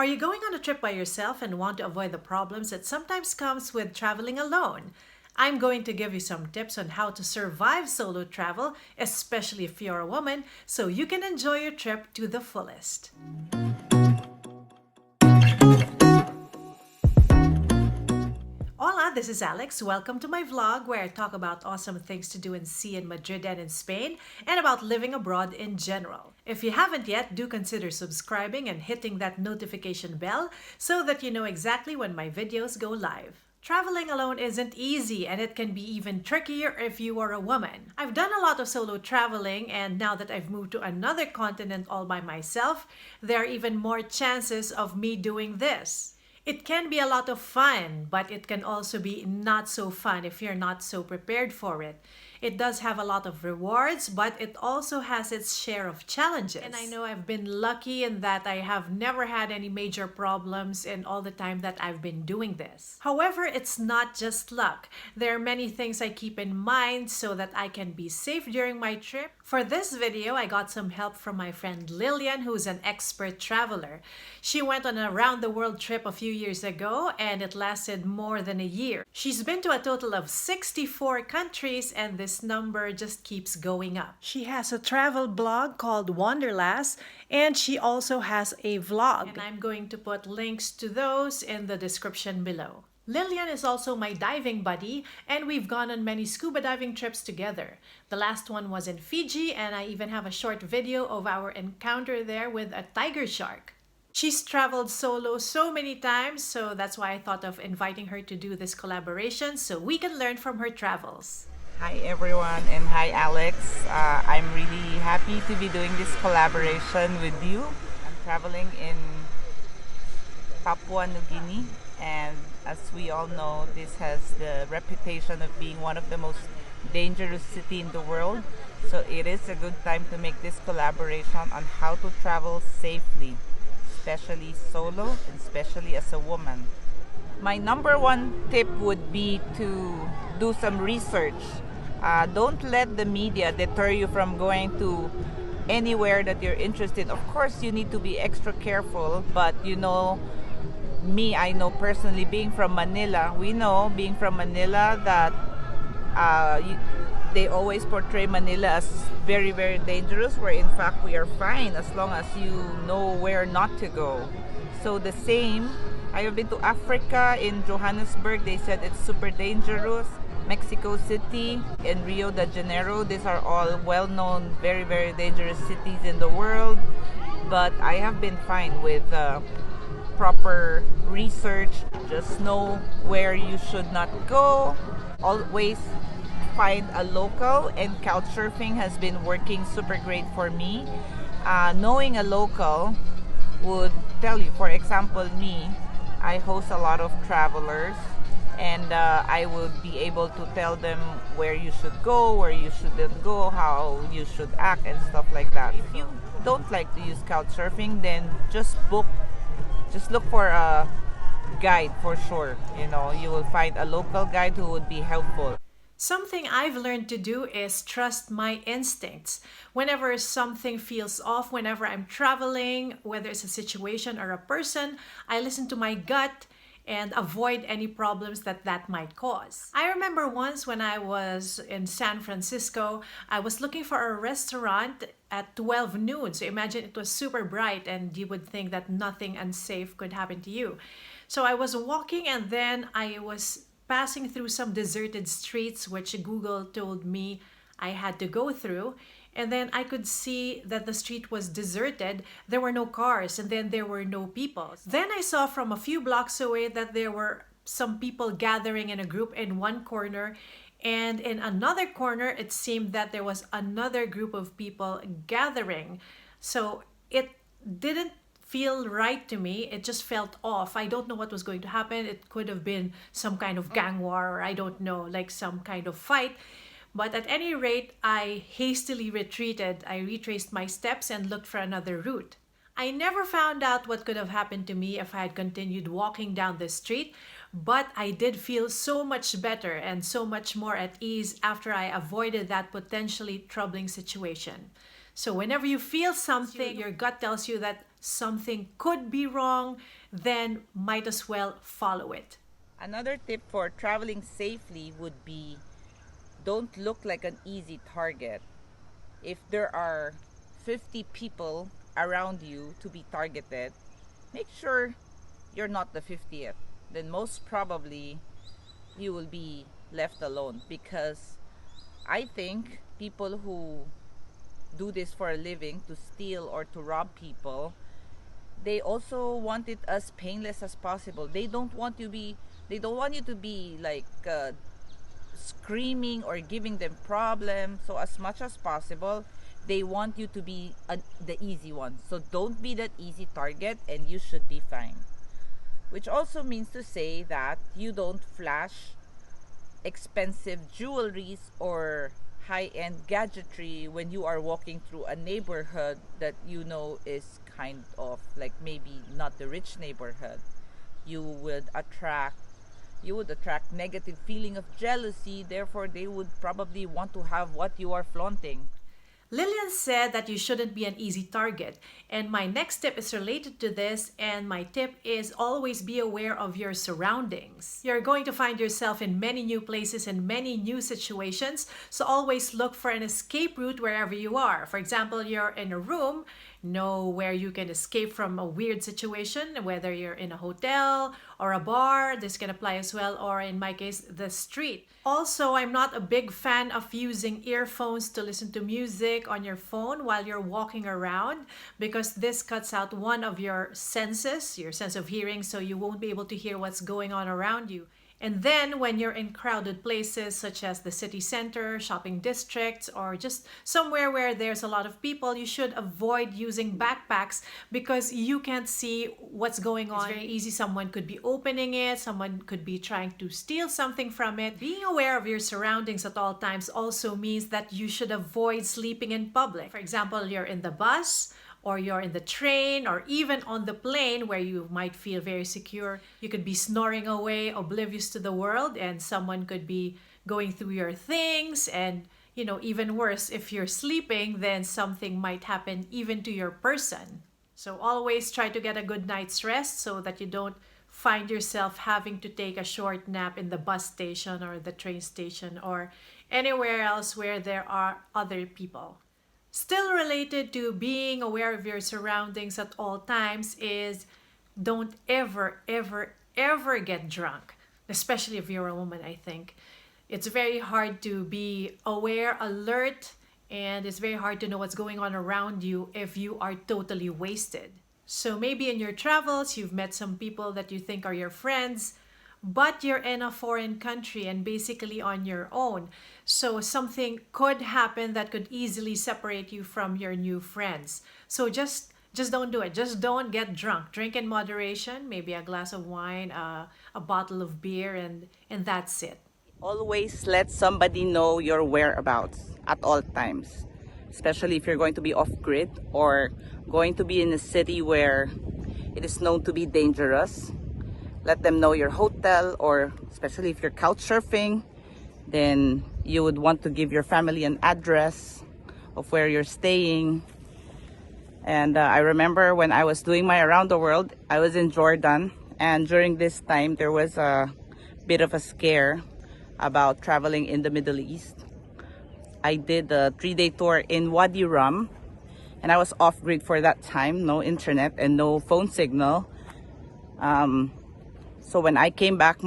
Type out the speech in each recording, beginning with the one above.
Are you going on a trip by yourself and want to avoid the problems that sometimes comes with traveling alone? I'm going to give you some tips on how to survive solo travel, especially if you're a woman, so you can enjoy your trip to the fullest. Hola, this is Alex. Welcome to my vlog where I talk about awesome things to do and see in Madrid and in Spain and about living abroad in general. If you haven't yet, do consider subscribing and hitting that notification bell so that you know exactly when my videos go live. Traveling alone isn't easy and it can be even trickier if you are a woman. I've done a lot of solo traveling, and now that I've moved to another continent all by myself, there are even more chances of me doing this. It can be a lot of fun, but it can also be not so fun if you're not so prepared for it. It does have a lot of rewards, but it also has its share of challenges. And I know I've been lucky in that I have never had any major problems in all the time that I've been doing this. However, it's not just luck. There are many things I keep in mind so that I can be safe during my trip. For this video, I got some help from my friend Lillian, who's an expert traveler. She went on a round-the-world trip a few years ago, and it lasted more than a year. She's been to a total of 64 countries, and this number just keeps going up. She has a travel blog called Wanderlust, and she also has a vlog. And I'm going to put links to those in the description below. Lillian is also my diving buddy, and we've gone on many scuba diving trips together. The last one was in Fiji, and I even have a short video of our encounter there with a tiger shark. She's traveled solo so many times, so that's why I thought of inviting her to do this collaboration so we can learn from her travels. Hi everyone, and hi Alex. I'm really happy to be doing this collaboration with you. I'm traveling in Papua New Guinea, and as we all know, this has the reputation of being one of the most dangerous cities in the world. So it is a good time to make this collaboration on how to travel safely, especially solo and especially as a woman. My number one tip would be to do some research. Don't let the media deter you from going to anywhere that you're interested. Of course, you need to be extra careful, but you know, I know personally, being from Manila, that they always portray Manila as very, very dangerous, where in fact we are fine as long as you know where not to go. So the same, I have been to Africa, in Johannesburg, they said it's super dangerous. Mexico City and Rio de Janeiro, these are all well-known, very, very dangerous cities in the world. But I have been fine with proper research. Just know where you should not go. Always find a local, and couchsurfing has been working super great for me. Knowing a local would tell you, for example, me, I host a lot of travelers, and I would be able to tell them where you should go, where you shouldn't go, how you should act and stuff like that. If you don't like to use couchsurfing, then just look for a guide for sure. You know, you will find a local guide who would be helpful. Something I've learned to do is trust my instincts. Whenever something feels off, whenever I'm traveling, whether it's a situation or a person, I listen to my gut and avoid any problems that might cause. I remember once when I was in San Francisco, I was looking for a restaurant at 12 noon. So imagine it was super bright and you would think that nothing unsafe could happen to you. So I was walking, and then I was passing through some deserted streets, which Google told me I had to go through. And then I could see that the street was deserted. There were no cars, and then there were no people. Then I saw from a few blocks away that there were some people gathering in a group in one corner. And in another corner, it seemed that there was another group of people gathering. So it didn't feel right to me. It just felt off. I don't know what was going to happen. It could have been some kind of gang war, or I don't know, like some kind of fight. But at any rate, I hastily retreated. I retraced my steps and looked for another route. I never found out what could have happened to me if I had continued walking down the street, but I did feel so much better and so much more at ease after I avoided that potentially troubling situation. So whenever you feel something, your gut tells you that something could be wrong, then might as well follow it. Another tip for traveling safely would be don't look like an easy target. If there are 50 people around you to be targeted, make sure you're not the 50th. Then most probably you will be left alone, because I think people who do this for a living, to steal or to rob people, they also want it as painless as possible. They don't want you to be like screaming or giving them problems. So as much as possible, they want you to be the easy one. So don't be that easy target, and you should be fine. Which also means to say that you don't flash expensive jewelries or high-end gadgetry when you are walking through a neighborhood that you know is kind of like maybe not the rich neighborhood. You would attract negative feeling of jealousy, therefore they would probably want to have what you are flaunting. Lillian said that you shouldn't be an easy target. And my next tip is related to this. And my tip is always be aware of your surroundings. You're going to find yourself in many new places and many new situations. So always look for an escape route wherever you are. For example, you're in a room, know where you can escape from a weird situation, whether you're in a hotel or a bar. This can apply as well, or in my case, the street. Also, I'm not a big fan of using earphones to listen to music on your phone while you're walking around, because this cuts out one of your senses, your sense of hearing, so you won't be able to hear what's going on around you. And then when you're in crowded places such as the city center, shopping districts, or just somewhere where there's a lot of people, you should avoid using backpacks because you can't see what's going on. It's very easy. Someone could be opening it, someone could be trying to steal something from it. Being aware of your surroundings at all times also means that you should avoid sleeping in public. For example, you're in the bus, or you're in the train, or even on the plane where you might feel very secure. You could be snoring away, oblivious to the world, and someone could be going through your things. And, even worse, if you're sleeping, then something might happen even to your person. So always try to get a good night's rest so that you don't find yourself having to take a short nap in the bus station or the train station or anywhere else where there are other people. Still related to being aware of your surroundings at all times is don't ever, ever, ever get drunk, especially if you're a woman, I think. It's very hard to be aware, alert, and it's very hard to know what's going on around you if you are totally wasted. So maybe in your travels, you've met some people that you think are your friends, but you're in a foreign country and basically on your own. So something could happen that could easily separate you from your new friends. So just don't do it. Just don't get drunk. Drink in moderation, maybe a glass of wine, a bottle of beer, and that's it. Always let somebody know your whereabouts at all times, especially if you're going to be off grid or going to be in a city where it is known to be dangerous. Let them know your hotel, or especially if you're couch surfing, then you would want to give your family an address of where you're staying. And I remember when I was doing my around the world, I was in Jordan, and during this time there was a bit of a scare about traveling in the Middle East. I did a 3-day tour in Wadi Rum, and I was off grid for that time, no internet and no phone signal. So when I came back,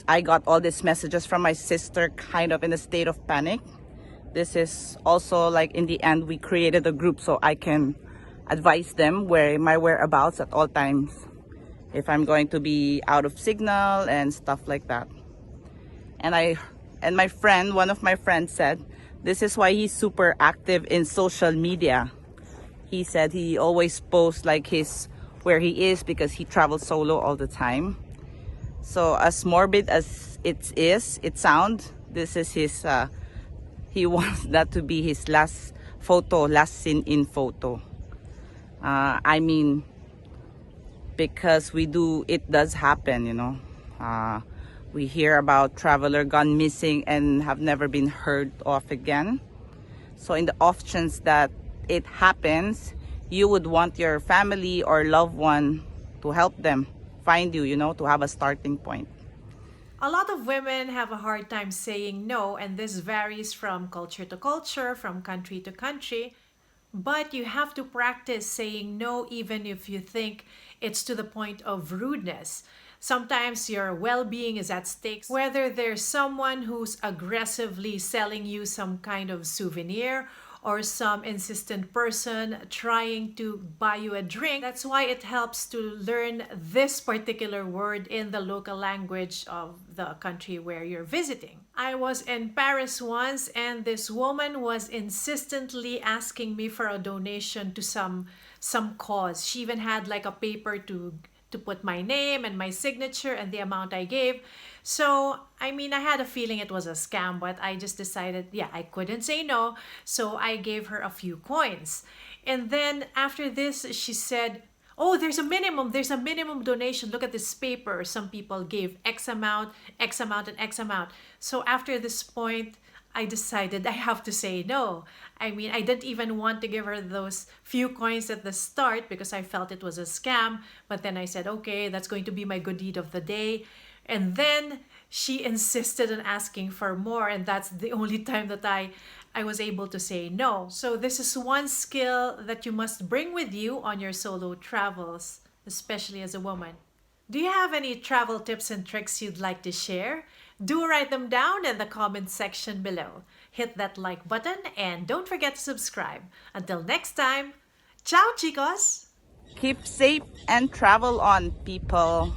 I got all these messages from my sister, kind of in a state of panic. This is also like, in the end, we created a group so I can advise them where my whereabouts at all times, if I'm going to be out of signal and stuff like that. And my friend, one of my friends said, this is why he's super active in social media. He said he always posts like where he is because he travels solo all the time. So as morbid as it sounds, this is he wants that to be his last seen in photo. I mean, because it does happen, we hear about traveler gone missing and have never been heard of again. So in the off chance that it happens, you would want your family or loved one to help them find you, to have a starting point. A lot of women have a hard time saying no, and this varies from culture to culture, from country to country. But you have to practice saying no even if you think it's to the point of rudeness. Sometimes your well being is at stake. Whether there's someone who's aggressively selling you some kind of souvenir or some insistent person trying to buy you a drink. That's why it helps to learn this particular word in the local language of the country where you're visiting. I was in Paris once, and this woman was insistently asking me for a donation to some cause. She even had like a paper to put my name and my signature and the amount I gave. So, I mean, I had a feeling it was a scam, but I just decided, yeah, I couldn't say no. So I gave her a few coins. And then after this, she said, oh, there's a minimum donation. Look at this paper. Some people gave X amount, X amount, and X amount. So after this point, I decided I have to say no. I mean, I didn't even want to give her those few coins at the start because I felt it was a scam. But then I said, okay, that's going to be my good deed of the day. And then she insisted on asking for more. And that's the only time that I was able to say no. So this is one skill that you must bring with you on your solo travels, especially as a woman. Do you have any travel tips and tricks you'd like to share? Do write them down in the comment section below. Hit that like button and don't forget to subscribe. Until next time, ciao chicos! Keep safe and travel on, people.